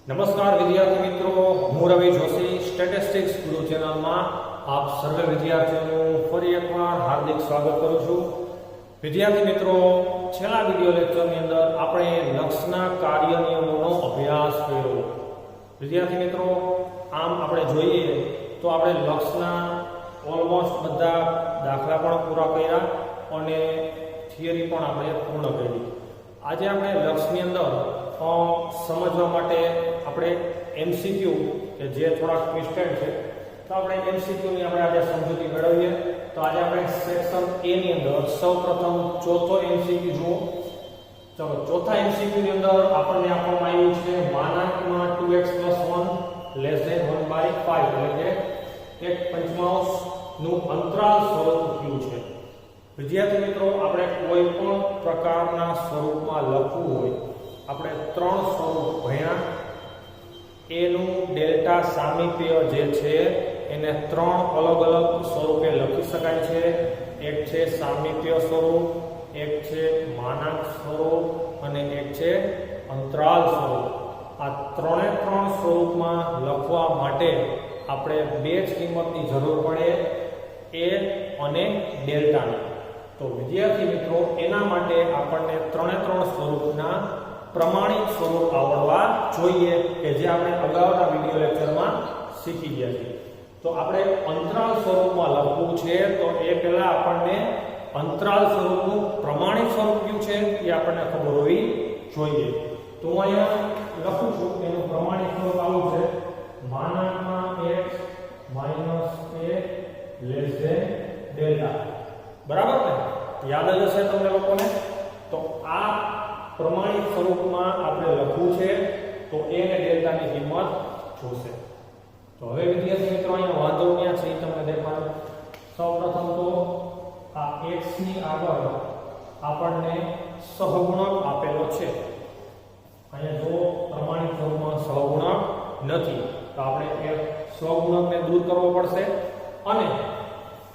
નમસ્કાર વિદ્યાર્થી મિત્રો, હું રવિ જોશી સ્ટેટિસ્ટિક્સ ગુરુ ચેનલમાં આપ સર્વે વિદ્યાર્થીઓનું ફરી એકવાર હાર્દિક સ્વાગત કરું છું. વિદ્યાર્થી મિત્રો, છેલ્લા વિડિયો લેક્ચરની અંદર આપણે લક્ષના કાર્ય નિયમોનો અભ્યાસ કર્યો. વિદ્યાર્થી મિત્રો, આમ આપણે જોઈએ તો આપણે લક્ષના ઓલમોસ્ટ બધા દાખલા પણ પૂરા કર્યા અને થિયરી પણ આપણે પૂર્ણ કરી. આજે આપણે લક્ષની અંદર સમજવા માટે આપણે એમસીક્યુ કે જે થોડાક ટ્વિસ્ટેડ છે, તો આપણે એમસીક્યુ ની આપણે આજે સમજૂતી મેળવીએ. તો આજે આપણે સેક્શન એ ની અંદર સૌપ્રથમ ચોથો એમસીક્યુ જુઓ. ચલો, ચોથા એમસીક્યુ ની અંદર આપણને આપવામાં આવ્યું છે માનાંકમાં 2x + 1 1/5 એટલે કે 1/5 નું અંતરાલ સ્વરૂપ કયું છે. વિદ્યાર્થી મિત્રો, આપણે કોઈ પણ પ્રકારના સ્વરૂપમાં લખવું હોય, આપણે ત્રણ સ્વરૂપ ભણ્યા. એનું ડેલ્ટા સામીપ્ય જે છે એને ત્રણ અલગ અલગ સ્વરૂપે લખી શકાય છે. એક છે સામીપ્ય સ્વરૂપ, એક છે માનાંક સ્વરૂપ અને એક છે અંતરાલ સ્વરૂપ. આ ત્રણે ત્રણ સ્વરૂપમાં લખવા માટે આપણે બે જ કિંમતની જરૂર પડે, એ અને ડેલ્ટાની. તો વિદ્યાર્થી મિત્રો, એના માટે આપણને ત્રણે ત્રણ સ્વરૂપના પ્રમાણિત સ્વરૂપ આવડવા જોઈએ કે જે આપણે અગાઉના વિડિયો લેક્ચરમાં શીખી ગયા છીએ. તો આપણે અંતરાલ સ્વરૂપમાં લખવું છે, તો એ પહેલા આપણને અંતરાલ સ્વરૂપનું પ્રમાણિત સ્વરૂપ કયું છે એ આપણને ખબર હોવી જોઈએ. તો હું અહીંયા લખું છું, એનું પ્રમાણિત સ્વરૂપ આવું છે: માનાંકમાં x - a ડેલ્ટા. બરાબર ને? યાદ જ હશે તમને લોકોને. તો આ પ્રમાણિત સ્વરૂપમાં આપણે લખવું છે, તો a અને ડેલ્ટાની કિંમત જોશે. તો હવે વિદ્યાર્થી મિત્રો, અહીંયા વાંધો ક્યાં છે એ તમને દેખાડું. સૌપ્રથમ તો આ x ની આગળ આપણને સહગુણક આપેલો છે. અહીંયા જો પ્રમાણિત સ્વરૂપમાં સહગુણક નથી, તો આપણે એ સહગુણકને દૂર કરવો પડશે. અને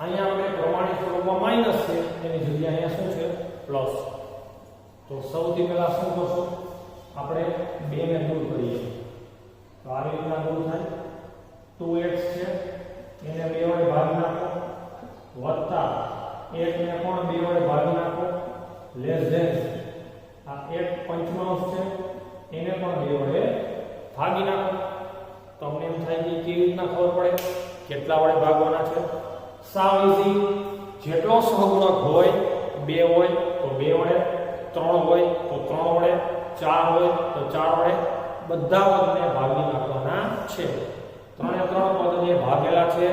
અહીંયા આપણે પ્રમાણિત સ્વરૂપમાં માઈનસ છે, એની જગ્યાએ અહીંયા શું છે? પ્લસ. તો સૌથી પહેલા શું કરશું? આપણે 2 ને દૂર કરીએ. તો આવી રીતના દૂર થાય. 2x છે એને 2 વડે ભાગી નાખો, વત્તા 1 ને પણ 2 વડે ભાગી નાખો, લેસ ધેન આ 1/5 છે એને પણ 2 વડે ભાગી નાખો. તમને એમ થાય કે કેવી રીતના ખબર પડે કેટલા વડે ભાગવાના છે? સાવ ઈઝી. જેટલો સહગુણક હોય, 2 હોય તો 2 વડે, 3 હોય તો 3 વડે, 4 હોય તો 4 વડે બધા પદને ભાગી નાખવાના છે. 3 પદને ભાગેલા છે.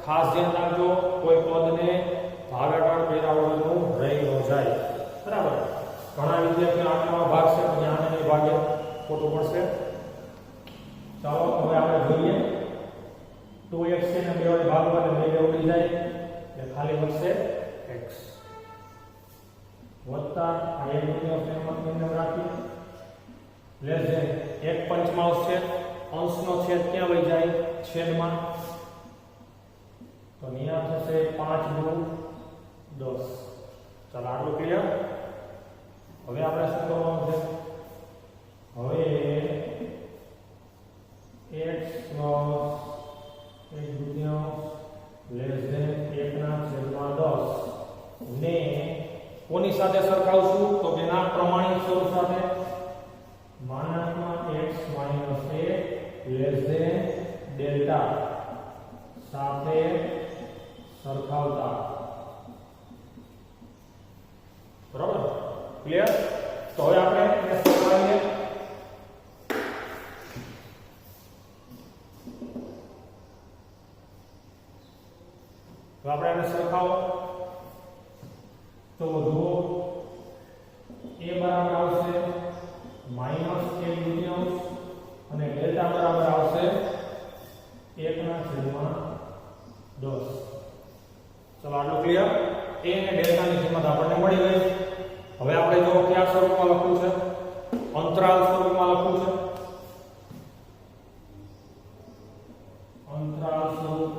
ખાસ ધ્યાન રાખજો, કોઈ પદને ભાગાકાર કર્યા વગરનું રહી ન જાય. બરાબર? ઘણા વિદ્યાર્થીઓ આટલામાં ભાગશે પણ આને નહીં ભાગે, ખોટું પડશે. ચાલો હવે આપણે જોઈએ. 2x છે ને 2 વડે ભાગવા એટલે 2 ઉડી જાય એટલે ખાલી વધશે x. વત્તા આ 1/5 રાખી, લેસ ધેન 1/5 છે, અંશનો છેદ ક્યાં વહી જાય? છેદમાં. તો અહીંયા થશે 5 × 10. ચાલો, આટલું ક્લિયર. હવે આપણે શું કરવાનું છે? હવે x + 1/2 લેસ ધેન 1/10 ને કોની સાથે સરખાવશું? તો તેના પ્રમાણિત સ્વરૂપ સાથે. માનાંકમાં x - a less than delta સાથે સરખાવતા. બરાબર? ક્લિયર? તો હવે આપણે એને સરખાવીએ. તો આપણે એને સરખાવો. તો જુઓ, a બરાબર આવશે -1/2 અને ડેલ્ટા બરાબર આવશે 1/10. ચલો, આટલું ક્લિયર. a અને ડેલ્ટાની કિંમત આપણને મળી ગઈ. હવે આપણે જો કયા સ્વરૂપમાં લખવું છે? અંતરાલ સ્વરૂપમાં લખવું છે. અંતરાલ સ્વરૂપ.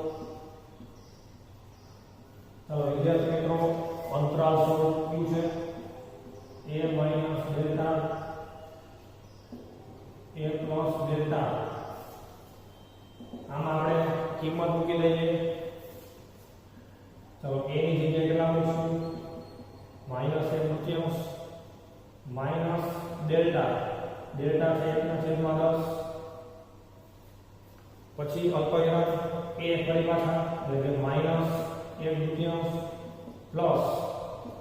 ચાલો વિદ્યાર્થી મિત્રો, અંતરાલ સ્વરૂપ કયું છે? a - delta a plus delta આમાં આપણે કિંમત મૂકી દઈએ ચલો a ની જગ્યાએ કેટલા મૂકશું માઈનસ 1/2 માઈનસ ડેલ્ટા ડેલ્ટા છે 1/10 પછી અલ્પવિરામ a ફરી પાછા એટલે કે માઈનસ 1/2 પ્લસ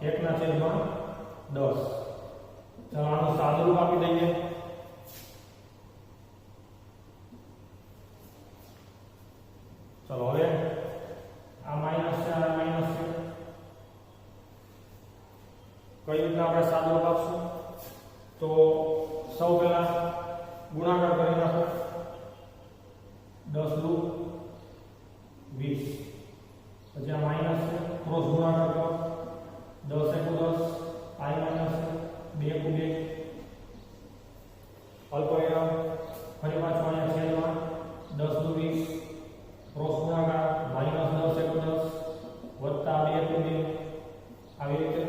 1/10 ચલો આનું સાદુરૂપ આપી દઈએ ચલો હવે આ માઈનસ છે આ માઈનસ છે કઈ રીતના આપણે સાદુરૂપ આપશું તો સૌ પહેલા ગુણાકાર કરી નાખો 10 દુ 20 પછી આ માઈનસ છે ક્રોસ ગુણાકાર કરો 10 * 10 i માઈનસ 2 * 2 અલ્પવિરામ ફરી પાછું અહીંયા છેદમાં 10 દુ 20 ક્રોસ ગુણાકાર માઈનસ 10 * 10 વત્તા 2 * 2 આવી રીતે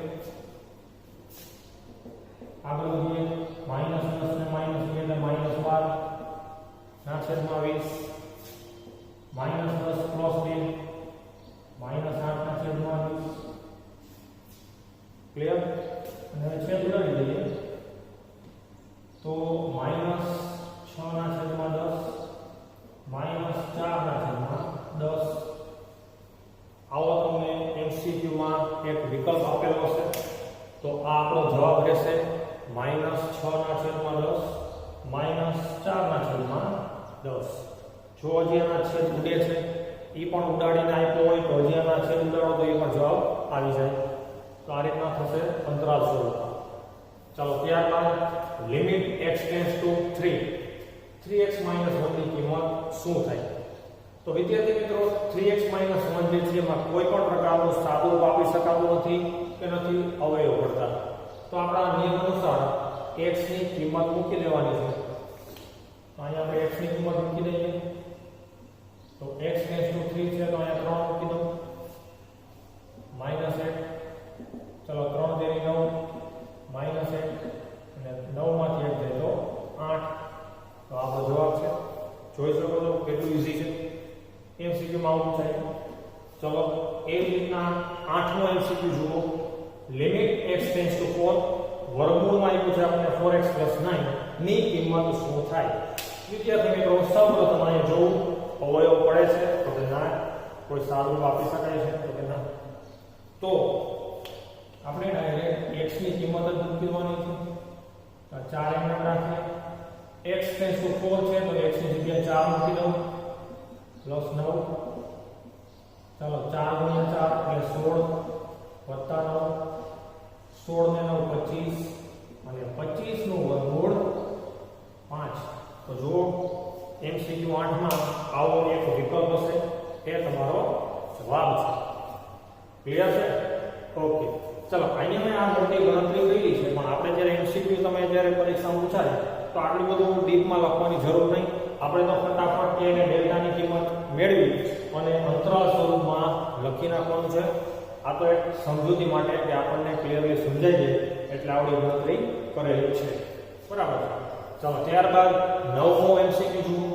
આગળ વધીએ માઈનસ 10 ને માઈનસ 2 એટલે માઈનસ 12 ના છેદમાં 20 માઈનસ 10 પ્લસ 2 માઈનસ 8 ના છેદમાં 20 ક્લિયર અને છેદ ઉડાડી દઈએ તો માઈનસ 6 ના છેદમાં 10 માઈનસ 4 ના છેદમાં 10 આવો તમને MCQ માં એક વિકલ્પ આપેલો હશે તો આ આપણો જવાબ રહેશે માઈનસ 6 ના છેદમાં 10 માઈનસ 4 ના છેદમાં 10 જો હજી આના છેદ ઉડે છે એ પણ ઉડાડીને આપ્યો હોય તો હજી આના છેદ ઉડાડો તો એ પણ જવાબ આવી જાય તો આ રીતના થશે અંતરાલ સ્વરૂપમાં ચાલો ત્યારબાદ limit x tends to 3 3x - 1 ની કિંમત શું થાય તો વિદ્યાર્થી મિત્રો 3x - 1 જે છે એમાં કોઈ પણ પ્રકારનું સાદુરૂપ આપી શકાતું નથી કે નથી અવયવ પડતા તો આપણા નિયમ અનુસાર x ની કિંમત મૂકી દેવાની છે તો અહીંયા આપણે x ની કિંમત મૂકી દઈએ તો x ટેન્ડ્સ ટુ 3 છે તો અહીંયા 3 મૂકી દો -1 ચલો 3 તેરી 9 -1 અને 9 માંથી 1 જાય તો 8 તો આપણો જવાબ છે જોઈ શકો છો કેટલું ઈઝી છે MCQ માં આવું થાય ચલો એ રીતના 8મો MCQ જુઓ લિમિટ x ટેન્ડ્સ ટુ 4 વર્ગમૂળમાં આપ્યું છે આપણને 4x + 9 ની કિંમત શું થાય વિદ્યાર્થી મિત્રો સૌપ્રથમ અહીંયા જોવું અવયવ પડે છે તો કે ના કોઈ સાદુરૂપ આપી શકાય છે તો કે ના તો આપણે ડાયરેક્ટ x ની કિંમત જ મૂકી દેવાની છે તો 4 એમ રાખીએ x ટેન્ડ્સ ટુ 4 છે તો x ની જગ્યાએ 4 મૂકી દઉં +9 ચાલો 4 * 4 એટલે 16 વત્તા 9 16 ને 9 25 અને 25 નું વર્ગમૂળ 5 તો જો MCQ 8 માં આવો એક વિકલ્પ હશે એ તમારો જવાબ છે ક્લિયર છે ઓકે ચલો અહીંયા મેં આ મોટી ગણતરી કરી છે પણ આપણે જ્યારે MCQ તમે જ્યારે પરીક્ષામાં પૂછાય તો આટલું બધું ડીપમાં લખવાની જરૂર નહીં આપણે તો ફટાફટ a અને ડેલ્ટાની કિંમત મેળવી અને અંતરાલ સ્વરૂપમાં લખી નાખવાનું છે આ તો એક સમજૂતી માટે કે આપણને ક્લિયરલી સમજાઈ જાય એટલે આવડી ગણતરી કરેલી છે બરાબર ચાલો ત્યારબાદ 9મો MCQ જુઓ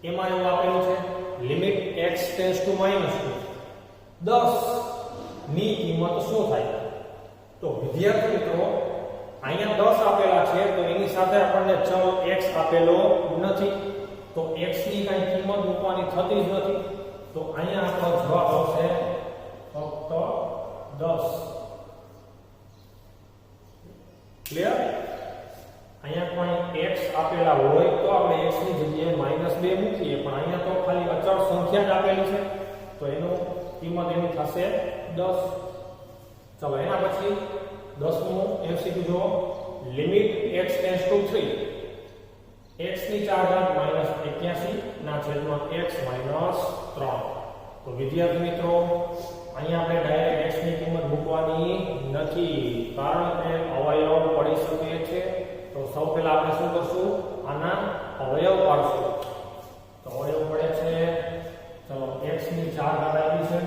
એમાં એવું આપેલું છે લિમિટ x ટેન્ડ્સ ટુ -2 10 ની કિંમત શું થાય તો વિદ્યાર્થી મિત્રો અહીંયા 10 આપેલા છે તો એની સાથે આપણને ચલ x આપેલો નથી તો x ની કઈ કિંમત મૂકવાની થતી જ નથી તો અહીંયા આપણો જવાબ આવશે ફક્ત 10 ક્લિયર અહીંયા કોઈ x આપેલા હોય તો આપણે x ની જગ્યાએ -2 મૂકીએ પણ અહીંયા તો ખાલી અચળ સંખ્યા જ આપેલી છે તો એનું કિંમત એની થશે 10 ચલો એના પછી 10મો MCQ જો limit x tends to 3 x ની 4 ઘાત -81 ના છેદમાં x - 3 તો વિદ્યાર્થી મિત્રો અહીંયા આપણે ડાયરેક્ટ x ની કિંમત મૂકવાની નથી કારણ કે અવયવ પડી શકે છે તો સૌ પહેલા આપણે શું કરશું આના અવયવ પાડશું તો અવયવ પડે છે ચલો x ની 4 ઘાત આવી છે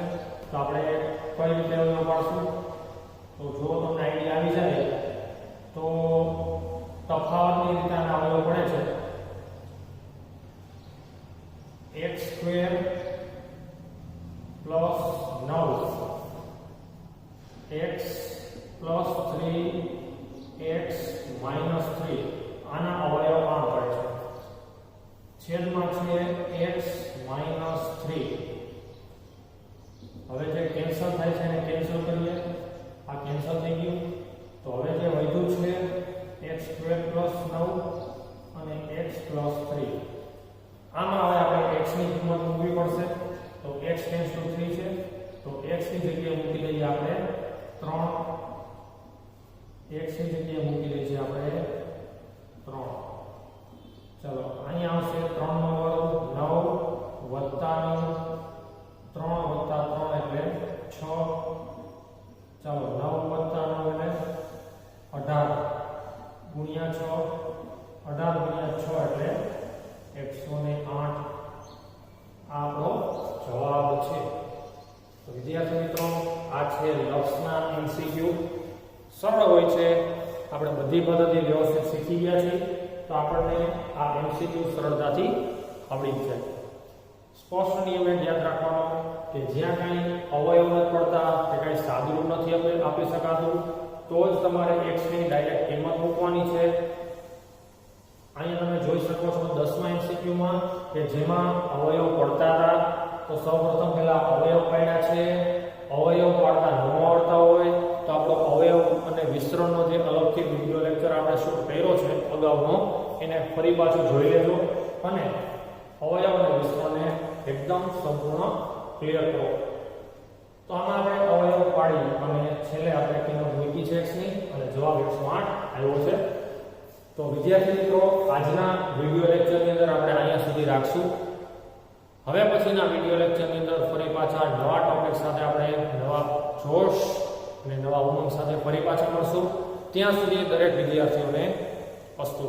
તો આપણે કઈ રીતે અવયવ પાડશું તો જો તમને આઈડિયા આવી જાય તો તફાવતની રીતે આના અવયવ પડે છે x પ્લસ 3x માઇનસ 3 આના અવયવ આમ પડે છે છેદમાં છે x માઇનસ 3. હવે જે કેન્સલ થાય છે એને કેન્સલ કરીએ. આ કેન્સલ થઈ ગયું. તો હવે જે વધ્યું છે x² પ્લસ 9 અને x પ્લસ 3. આમાં હવે આપણે x ની કિંમત મૂકવી પડશે. તો x ટેન્ડ્સ ટુ 3 છે. તો x ની જગ્યાએ મૂકી દઈએ આપણે 3. x ની જગ્યાએ મૂકી દઈએ આપણે 3. ચલો અહીંયા આવશે 3 નો વર્ગ 9 વત્તા 9 3 વત્તા 3 એટલે 6. ચાલો 9 વત્તા 9 એટલે 18 ગુણ્યા 6 18 ગુણ્યા 6 એટલે 108. આ આપણો જવાબ છે. તો વિદ્યાર્થી મિત્રો આ છે લક્ષના MCQ. સરળ હોય છે. આપણે બધી પદ્ધતિ વ્યવસ્થિત શીખી ગયા છીએ તો આપણને આ MCQ સરળતાથી આવડી જાય. સ્પષ્ટ નિયમ યાદ રાખવાનો કે જ્યાં કંઈ અવયવ નથી પડતા કે કંઈ સાદુરૂપ નથી આપી શકાતું તો જ તમારે x ની ડાયરેક્ટ કિંમત મૂકવાની છે. અહીંયા તમે જોઈ શકો છો 10મા MCQ માં કે જેમાં અવયવ પડતા હતા તો સૌપ્રથમ પહેલા અવયવ પાડ્યા છે. અવયવ પાડતા ન આવડતા હોય તો આપણો અવયવ અને વિસ્તરણનો જે અલગથી વિડિયો લેક્ચર આપણે શૂટ કર્યો છે અગાઉનો એને ફરી પાછું જોઈ લેજો અને અવયવ અને વિસ્તરણને એકદમ સંપૂર્ણ ક્લિયર કરો. તો આમાં આપણે અવયવ પાડી અને છેલ્લે આપણે કિંમત મૂકી છે x ની અને જવાબ 108 આવ્યો છે. તો વિદ્યાર્થી મિત્રો આજના વિડિયો લેક્ચરની અંદર આપણે અહીંયા સુધી રાખશું. હવે પછીના વિડિયો લેક્ચરની અંદર ફરી પાછા નવા ટોપિક સાથે આપણે નવા જોશ અને નવા ઉમંગ સાથે ફરી પાછા મળશું. ત્યાં સુધી દરેક વિદ્યાર્થીઓને અસ્તુ.